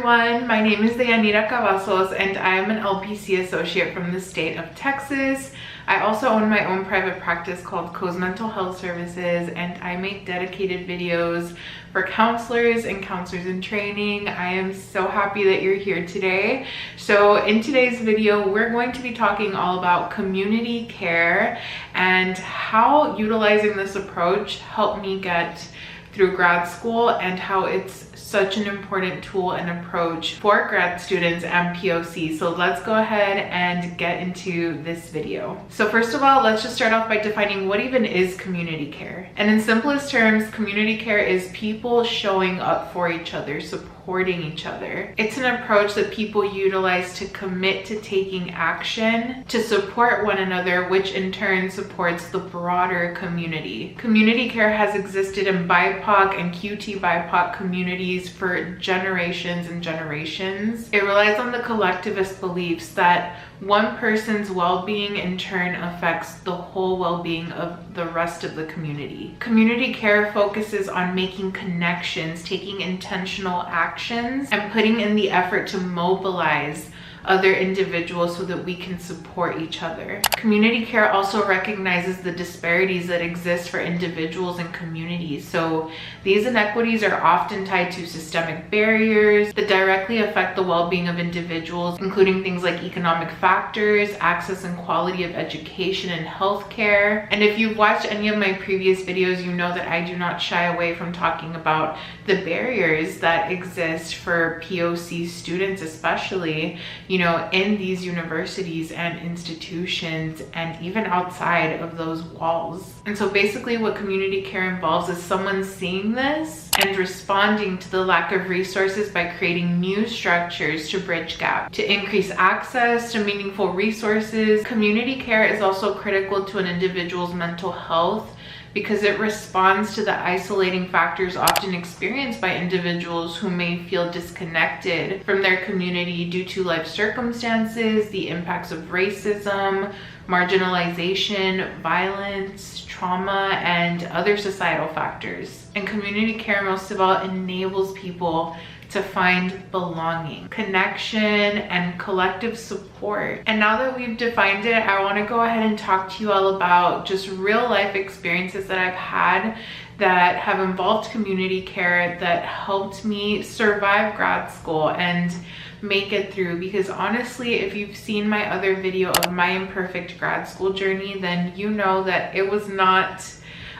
everyone, my name is Deyaniracavazos and I am an LPC-associate from the state of Texas. I also own my own private practice called Co's Mental Health Services, and I make dedicated videos for counselors and counselors in training. I am so happy that you're here today. So in today's video, we're going to be talking all about community care and how utilizing this approach helped me get through grad school and how it's such an important tool and approach for grad students and POC. So let's go ahead and get into this video. So first of all, let's just start off by defining what even is community care. And in simplest terms, community care is people showing up for each other, supporting each other. It's an approach that people utilize to commit to taking action to support one another, which in turn supports the broader community. Community care has existed in BIPOC and QT BIPOC communities for generations and generations. It relies on the collectivist beliefs that one person's well-being in turn affects the whole well-being of the rest of the community. Community care focuses on making connections, taking intentional actions, and putting in the effort to mobilize other individuals so that we can support each other. Community care also recognizes the disparities that exist for individuals and communities. So these inequities are often tied to systemic barriers that directly affect the well-being of individuals, including things like economic factors, access and quality of education and healthcare. And if you've watched any of my previous videos, you know that I do not shy away from talking about the barriers that exist for POC students, especially, you know, in these universities and institutions and even outside of those walls. And so basically what community care involves is someone seeing this and responding to the lack of resources by creating new structures to bridge gaps, to increase access to meaningful resources. Community care is also critical to an individual's mental health because it responds to the isolating factors often experienced by individuals who may feel disconnected from their community due to life circumstances, the impacts of racism, marginalization, violence, trauma, and other societal factors. And community care, most of all, enables people to find belonging, connection, and collective support. And now that we've defined it, I want to go ahead and talk to you all about just real life experiences that I've had that have involved community care that helped me survive grad school and make it through. Because honestly, if you've seen my other video of my imperfect grad school journey, then you know that it was not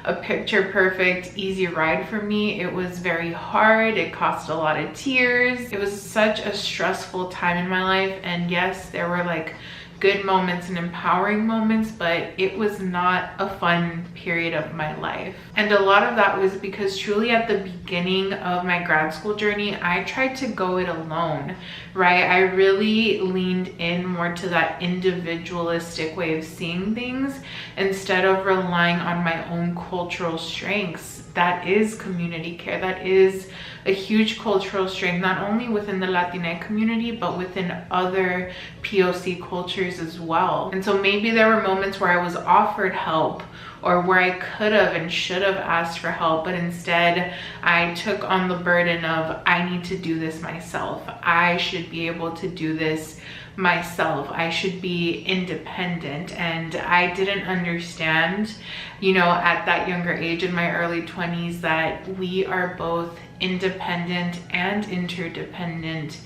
a picture perfect easy ride for me. It was very hard. It cost a lot of tears. It was such a stressful time in my life, and yes, there were like good moments and empowering moments, but it was not a fun period of my life. And a lot of that was because truly at the beginning of my grad school journey, I tried to go it alone, right? I really leaned in more to that individualistic way of seeing things instead of relying on my own cultural strengths. That is community care. That is a huge cultural strength, not only within the Latina community, but within other POC cultures as well. And so maybe there were moments where I was offered help or where I could have and should have asked for help, but instead I took on the burden of, I need to do this myself. I should be able to do this myself. I should be independent. And I didn't understand, you know, at that younger age in my early 20s that we are both independent and interdependent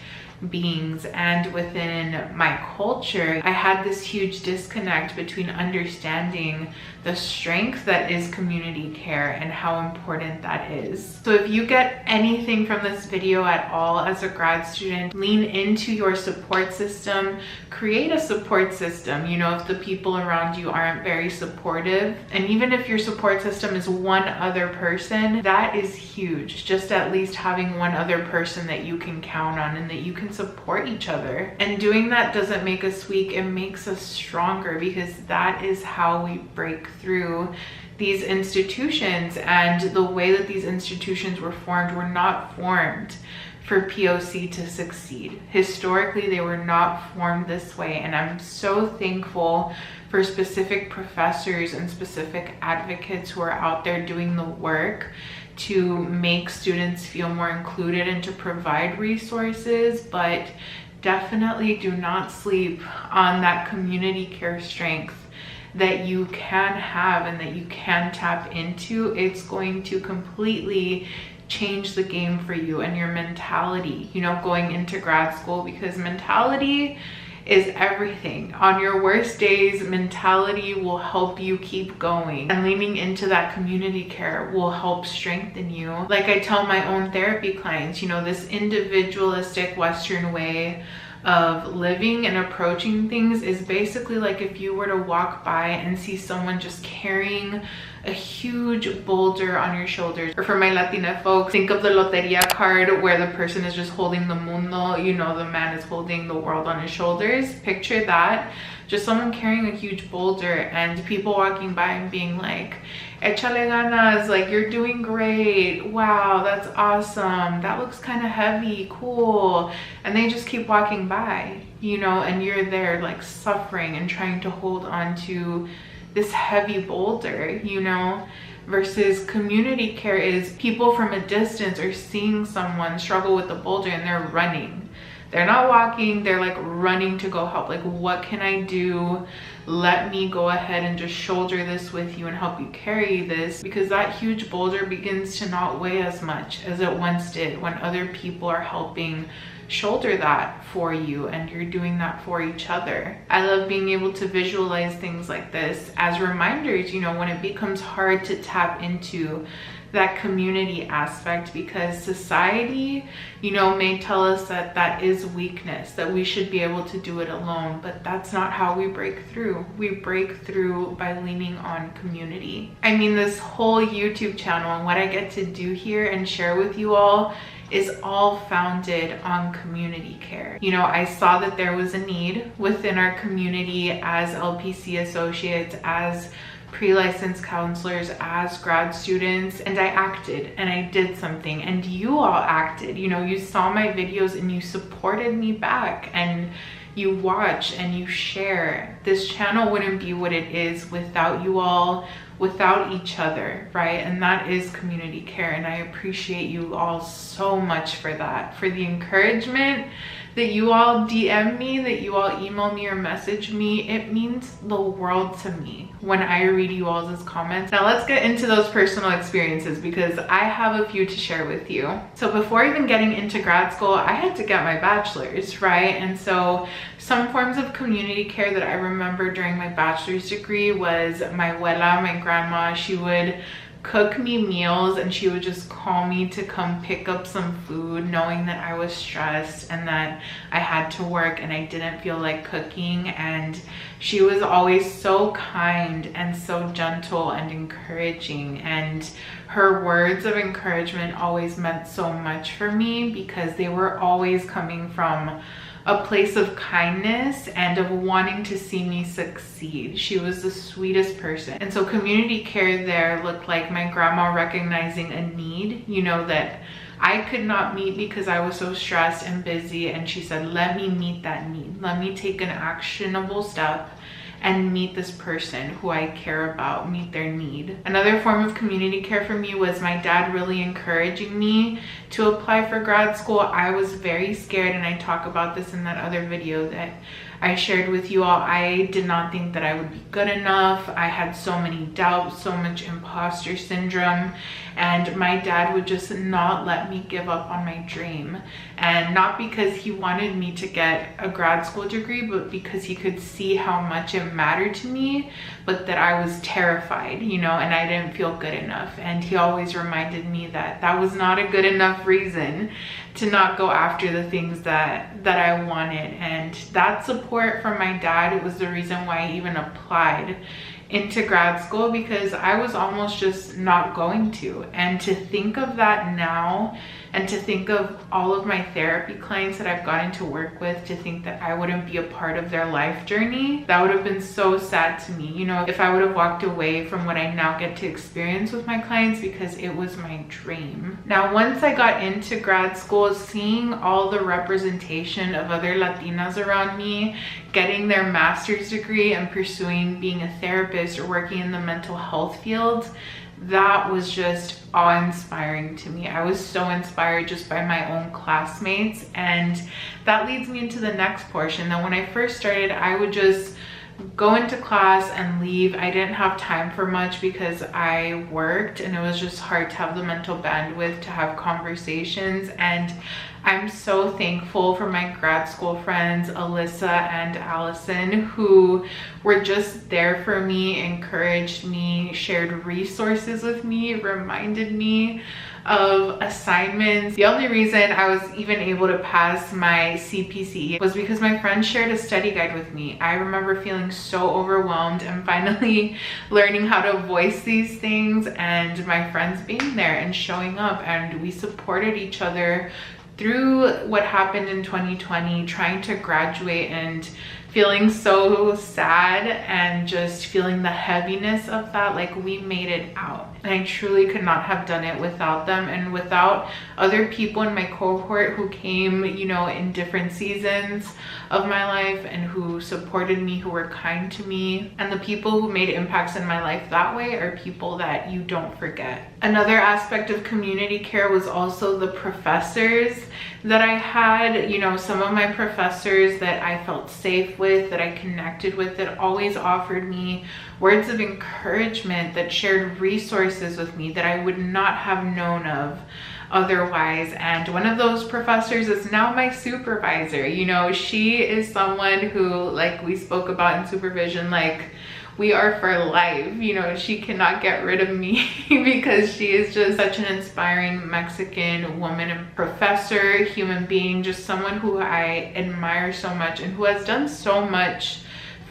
beings. And within my culture, I had this huge disconnect between understanding the strength that is community care and how important that is. So if you get anything from this video at all as a grad student, lean into your support system, create a support system. You know, if the people around you aren't very supportive, and even if your support system is one other person, that is huge. Just at least having one other person that you can count on and that you can support each other. And doing that doesn't make us weak, it makes us stronger, because that is how we break through these institutions. And the way that these institutions were not formed for POC to succeed. Historically, they were not formed this way, and I'm so thankful for specific professors and specific advocates who are out there doing the work to make students feel more included and to provide resources. But definitely do not sleep on that community care strength that you can have and that you can tap into. It's going to completely change the game for you and your mentality, you know, going into grad school, because mentality is everything. On your worst days, mentality will help you keep going, and leaning into that community care will help strengthen you. Like I tell my own therapy clients, you know, this individualistic Western way of living and approaching things is basically like if you were to walk by and see someone just carrying a huge boulder on your shoulders. Or for my Latina folks, think of the loteria card where the person is just holding the mundo, you know, the man is holding the world on his shoulders. Picture that, just someone carrying a huge boulder and people walking by and being like, échale ganas, like you're doing great, wow, that's awesome, that looks kind of heavy, cool. And they just keep walking by, you know, and you're there like suffering and trying to hold on to this heavy boulder, you know. Versus community care is people from a distance are seeing someone struggle with the boulder and they're running. They're not walking, they're like running to go help. Like, what can I do? Let me go ahead and just shoulder this with you and help you carry this, because that huge boulder begins to not weigh as much as it once did when other people are helping shoulder that for you and you're doing that for each other. I love being able to visualize things like this as reminders, you know, when it becomes hard to tap into that community aspect, because society, you know, may tell us that that is weakness, that we should be able to do it alone, but that's not how we break through. We break through by leaning on community. I mean, this whole YouTube channel and what I get to do here and share with you all is all founded on community care. You know, I saw that there was a need within our community as LPC associates, as pre-licensed counselors, as grad students, and I acted and I did something, and you all acted. You know, you saw my videos and you supported me back, and you watch and you share. This channel wouldn't be what it is without you all, without each other, right? And that is community care, and I appreciate you all so much for that, for the encouragement that you all DM me, that you all email me or message me. It means the world to me when I read you all's comments. Now let's get into those personal experiences, because I have a few to share with you. So before even getting into grad school, I had to get my bachelor's, right? And so some forms of community care that I remember during my bachelor's degree was my abuela, my grandma. She would cook me meals and she would just call me to come pick up some food, knowing that I was stressed and that I had to work and I didn't feel like cooking. And she was always so kind and so gentle and encouraging, and her words of encouragement always meant so much for me, because they were always coming from a place of kindness and of wanting to see me succeed. She was the sweetest person. And so community care there looked like my grandma recognizing a need, you know, that I could not meet because I was so stressed and busy. And she said, let me meet that need. Let me take an actionable step and meet this person who I care about, meet their need. Another form of community care for me was my dad really encouraging me to apply for grad school. I was very scared, and I talk about this in that other video that I shared with you all. I did not think that I would be good enough. I had so many doubts, so much imposter syndrome, and my dad would just not let me give up on my dream. And not because he wanted me to get a grad school degree, but because he could see how much it mattered to me, but that I was terrified, you know, and I didn't feel good enough. And he always reminded me that that was not a good enough reason to not go after the things that I wanted. And that support from my dad, it was the reason why I even applied into grad school, because I was almost just not going to. And to think of that now And to think of all of my therapy clients that I've gotten to work with, to think that I wouldn't be a part of their life journey, that would have been so sad to me, you know, if I would have walked away from what I now get to experience with my clients, because it was my dream. Now, once I got into grad school, seeing all the representation of other Latinas around me getting their master's degree and pursuing being a therapist or working in the mental health field, that was just awe-inspiring to me. I was so inspired just by my own classmates, and that leads me into the next portion. That when I first started, I would just go into class and leave. I didn't have time for much because I worked, and it was just hard to have the mental bandwidth to have conversations. And I'm so thankful for my grad school friends, Alyssa and Allison, who were just there for me, encouraged me, shared resources with me, reminded me of assignments. The only reason I was even able to pass my CPC was because my friend shared a study guide with me. I remember feeling so overwhelmed and finally learning how to voice these things, and my friends being there and showing up, and we supported each other through what happened in 2020, trying to graduate and feeling so sad and just feeling the heaviness of that. Like, we made it out, and I truly could not have done it without them and without other people in my cohort who came, you know, in different seasons of my life and who supported me, who were kind to me. And the people who made impacts in my life that way are people that you don't forget. Another aspect of community care was also the professors that I had. You know, some of my professors that I felt safe with, that I connected with, that always offered me words of encouragement, that shared resources with me that I would not have known of otherwise. And one of those professors is now my supervisor. You know, she is someone who, like we spoke about in supervision, like, we are for life. You know, she cannot get rid of me because she is just such an inspiring Mexican woman and professor, human being, just someone who I admire so much and who has done so much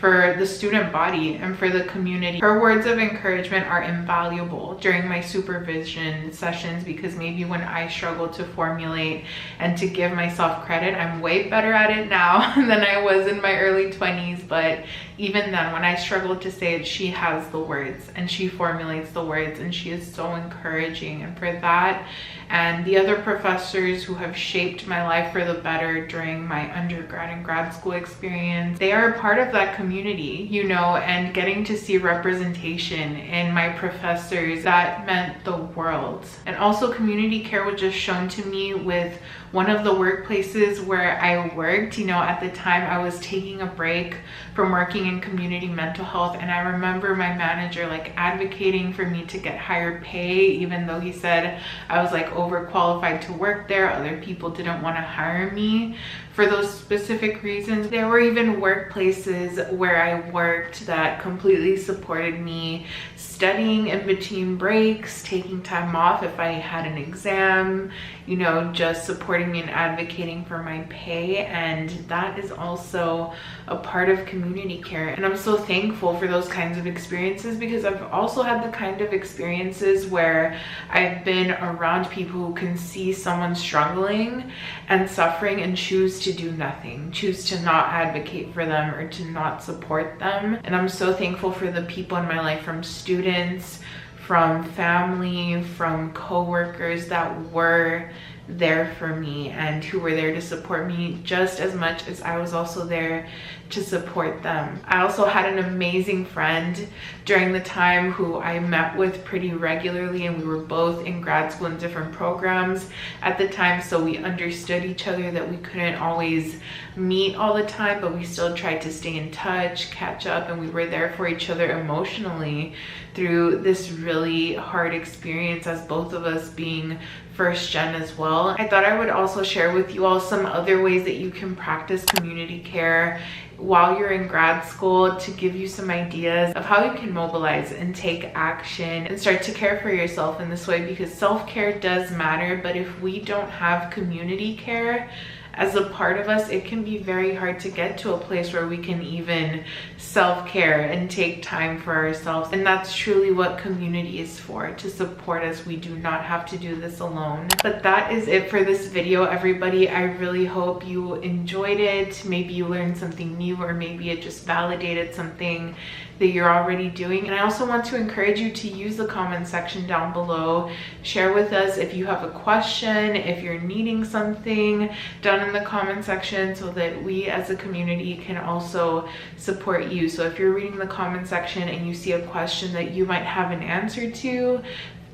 for the student body and for the community. Her words of encouragement are invaluable during my supervision sessions, because maybe when I struggle to formulate and to give myself credit, I'm way better at it now than I was in my early 20s. But even then, when I struggled to say it, she has the words and she formulates the words, and she is so encouraging. And for that, and the other professors who have shaped my life for the better during my undergrad and grad school experience, they are a part of that community, you know, and getting to see representation in my professors, that meant the world. And also, community care was just shown to me with one of the workplaces where I worked. You know, at the time I was taking a break from working in community mental health, and I remember my manager like advocating for me to get higher pay, even though he said I was like overqualified to work there. Other people didn't want to hire me for those specific reasons. There were even workplaces where I worked that completely supported me studying in between breaks, taking time off if I had an exam, you know, just supporting me and advocating for my pay. And that is also a part of community care. And I'm so thankful for those kinds of experiences, because I've also had the kind of experiences where I've been around people who can see someone struggling and suffering and choose to do nothing, choose to not advocate for them or to not support them. And I'm so thankful for the people in my life, from students, from family, from coworkers, that were there for me and who were there to support me just as much as I was also there to support them. I also had an amazing friend during the time who I met with pretty regularly, and we were both in grad school in different programs at the time, so we understood each other, that we couldn't always meet all the time, but we still tried to stay in touch, catch up, and we were there for each other emotionally through this really hard experience, as both of us being first gen as well. I thought I would also share with you all some other ways that you can practice community care while you're in grad school, to give you some ideas of how you can mobilize and take action and start to care for yourself in this way, because self-care does matter. But if we don't have community care as a part of us, it can be very hard to get to a place where we can even self-care and take time for ourselves. And that's truly what community is for, to support us. We do not have to do this alone. But that is it for this video, everybody. I really hope you enjoyed it. Maybe you learned something new, or maybe it just validated something that you're already doing. And I also want to encourage you to use the comment section down below. Share with us if you have a question, if you're needing something, down in the comment section, so that we as a community can also support you. So if you're reading the comment section and you see a question that you might have an answer to,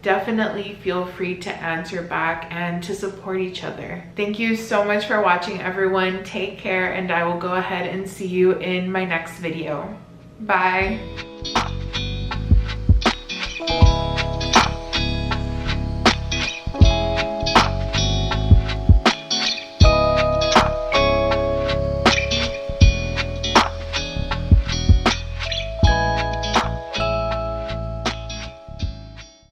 definitely feel free to answer back and to support each other. Thank you so much for watching, everyone. Take care, and I will go ahead and see you in my next video. Bye.